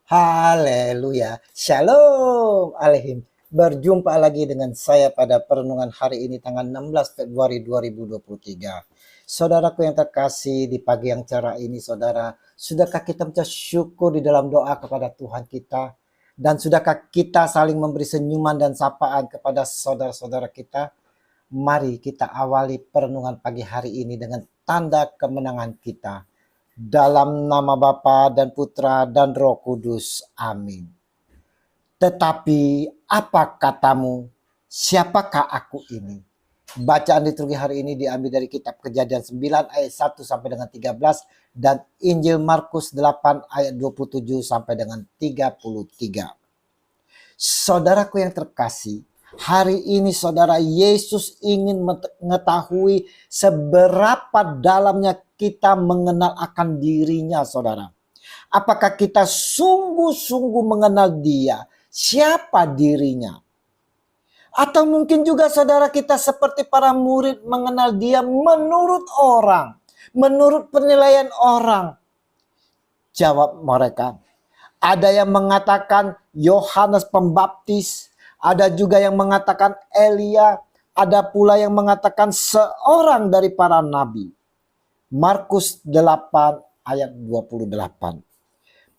Haleluya. Shalom Alehim. Berjumpa lagi dengan saya pada perenungan hari ini tanggal 16 Februari 2023. Saudaraku yang terkasih, di pagi yang cerah ini saudara, sudahkah kita mengucap syukur di dalam doa kepada Tuhan kita? Dan sudahkah kita saling memberi senyuman dan sapaan kepada saudara-saudara kita? Mari kita awali perenungan pagi hari ini dengan tanda kemenangan kita. Dalam nama Bapa dan Putra dan Roh Kudus. Amin. Tetapi apa katamu? Siapakah aku ini? Bacaan liturgi hari ini diambil dari kitab Kejadian 9 ayat 1 sampai dengan 13 dan Injil Markus 8 ayat 27 sampai dengan 33. Saudaraku yang terkasih, hari ini saudara, Yesus ingin mengetahui seberapa dalamnya kita mengenal akan dirinya saudara. Apakah kita sungguh-sungguh mengenal dia? Siapa dirinya? Atau mungkin juga saudara kita seperti para murid mengenal dia menurut orang. Menurut penilaian orang. Jawab mereka. Ada yang mengatakan Yohanes Pembaptis, ada juga yang mengatakan Elia, ada pula yang mengatakan seorang dari para nabi. Markus 8 ayat 28.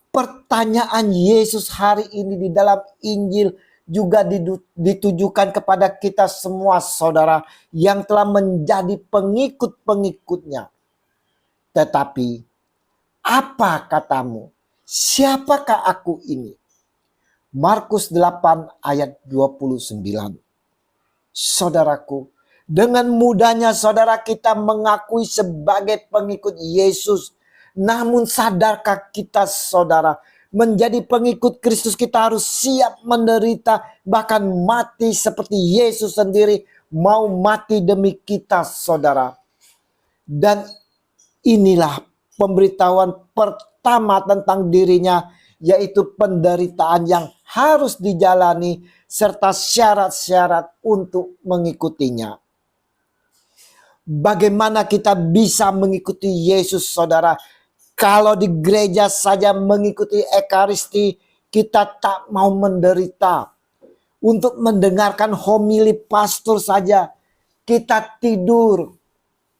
Pertanyaan Yesus hari ini di dalam Injil juga ditujukan kepada kita semua saudara yang telah menjadi pengikut-pengikutnya. Tetapi apa katamu? Siapakah aku ini? Markus 8 ayat 29. Saudaraku, dengan mudahnya saudara kita mengakui sebagai pengikut Yesus. Namun sadarkah kita saudara, menjadi pengikut Kristus kita harus siap menderita, bahkan mati seperti Yesus sendiri mau mati demi kita saudara. Dan inilah pemberitahuan pertama tentang dirinya, yaitu penderitaan yang harus dijalani serta syarat-syarat untuk mengikutinya. Bagaimana kita bisa mengikuti Yesus saudara? Kalau di gereja saja mengikuti Ekaristi, kita tak mau menderita. Untuk mendengarkan homili pastor saja, kita tidur,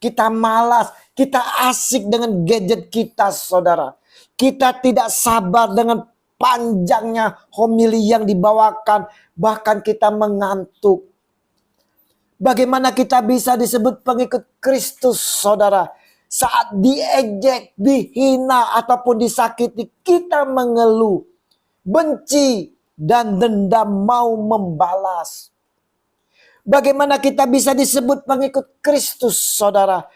kita malas, kita asik dengan gadget kita saudara. Kita tidak sabar dengan panjangnya homili yang dibawakan, bahkan kita mengantuk. Bagaimana kita bisa disebut pengikut Kristus saudara? Saat diejek, dihina ataupun disakiti, kita mengeluh, benci dan dendam mau membalas. Bagaimana kita bisa disebut pengikut Kristus saudara?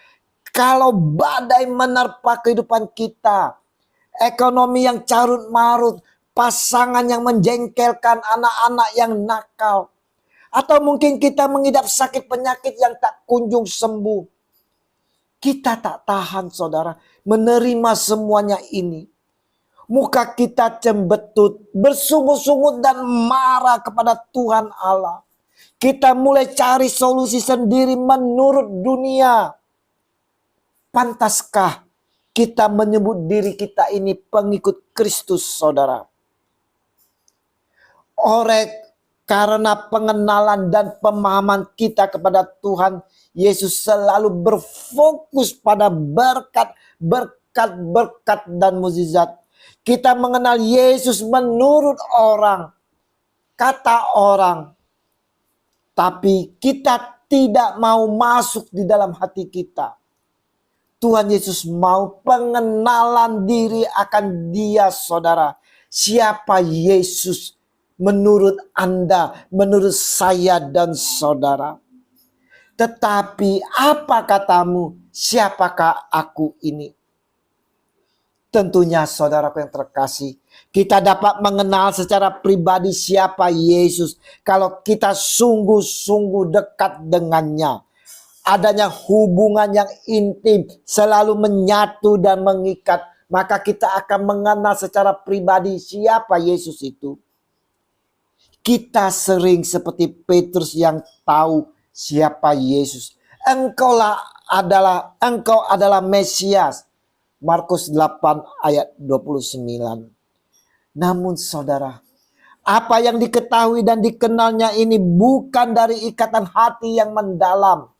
Kalau badai menerpa kehidupan kita, ekonomi yang carut marut, pasangan yang menjengkelkan, anak-anak yang nakal, atau mungkin kita mengidap sakit penyakit yang tak kunjung sembuh. Kita tak tahan saudara menerima semuanya ini. Muka kita cembetut, bersungut-sungut dan marah kepada Tuhan Allah. Kita mulai cari solusi sendiri menurut dunia. Pantaskah kita menyebut diri kita ini pengikut Kristus saudara? Karena pengenalan dan pemahaman kita kepada Tuhan Yesus selalu berfokus pada berkat dan mukjizat. Kita mengenal Yesus menurut orang, kata orang. Tapi kita tidak mau masuk di dalam hati kita. Tuhan Yesus mau pengenalan diri akan dia saudara. Siapa Yesus menurut Anda, menurut saya dan saudara. Tetapi apa katamu? Siapakah aku ini? Tentunya saudaraku yang terkasih, kita dapat mengenal secara pribadi siapa Yesus kalau kita sungguh-sungguh dekat dengannya. Adanya hubungan yang intim selalu menyatu dan mengikat, maka kita akan mengenal secara pribadi siapa Yesus itu. Kita sering seperti Petrus yang tahu siapa Yesus. Engkau adalah Mesias. Markus 8 ayat 29. Namun saudara, apa yang diketahui dan dikenalnya ini bukan dari ikatan hati yang mendalam.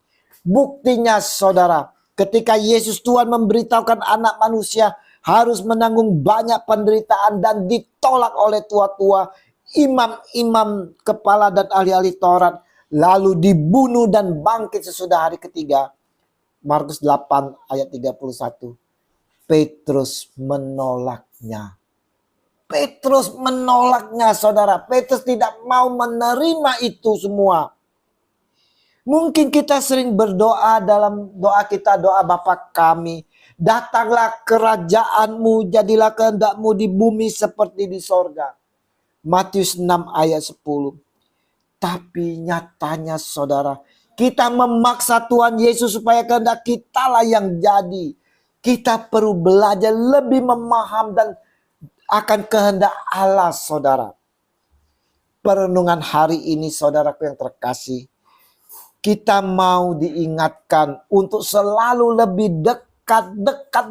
Buktinya saudara, ketika Yesus Tuhan memberitahukan anak manusia harus menanggung banyak penderitaan dan ditolak oleh tua-tua, imam-imam kepala dan ahli-ahli Taurat, lalu dibunuh dan bangkit sesudah hari ketiga. Markus 8 ayat 31. Petrus menolaknya. Petrus menolaknya saudara. Petrus tidak mau menerima itu semua. Mungkin kita sering berdoa dalam doa kita, doa Bapa kami. Datanglah kerajaanmu, jadilah kehendakmu di bumi seperti di sorga. Matius 6 ayat 10. Tapi nyatanya saudara, kita memaksa Tuhan Yesus supaya kehendak kita lah yang jadi. Kita perlu belajar lebih memaham dan akan kehendak Allah saudara. Perenungan hari ini saudaraku yang terkasih, kita mau diingatkan untuk selalu lebih dekat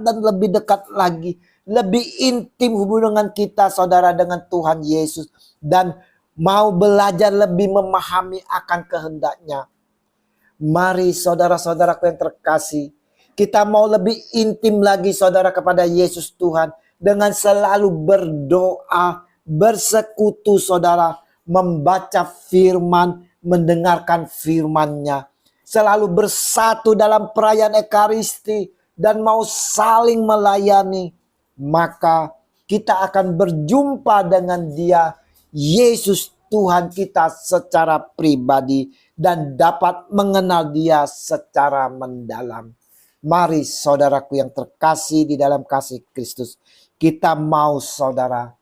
dan lebih dekat lagi. Lebih intim hubungan kita saudara dengan Tuhan Yesus. Dan mau belajar lebih memahami akan kehendaknya. Mari saudara-saudaraku yang terkasih, kita mau lebih intim lagi saudara kepada Yesus Tuhan. Dengan selalu berdoa, bersekutu saudara, membaca firman, mendengarkan firman-Nya, selalu bersatu dalam perayaan Ekaristi dan mau saling melayani, maka kita akan berjumpa dengan Dia, Yesus Tuhan kita secara pribadi dan dapat mengenal Dia secara mendalam. Mari saudaraku yang terkasih di dalam kasih Kristus, kita mau saudara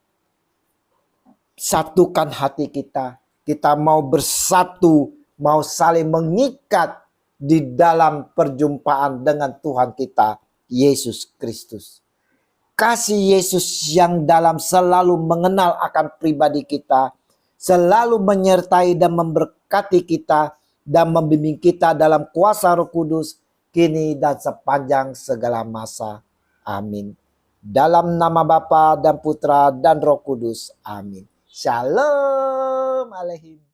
satukan hati kita. Kita mau bersatu, mau saling mengikat di dalam perjumpaan dengan Tuhan kita, Yesus Kristus. Kasih Yesus yang dalam selalu mengenal akan pribadi kita, selalu menyertai dan memberkati kita, dan membimbing kita dalam kuasa Roh Kudus, kini dan sepanjang segala masa. Amin. Dalam nama Bapa dan Putra dan Roh Kudus. Amin. Shalom aleihim.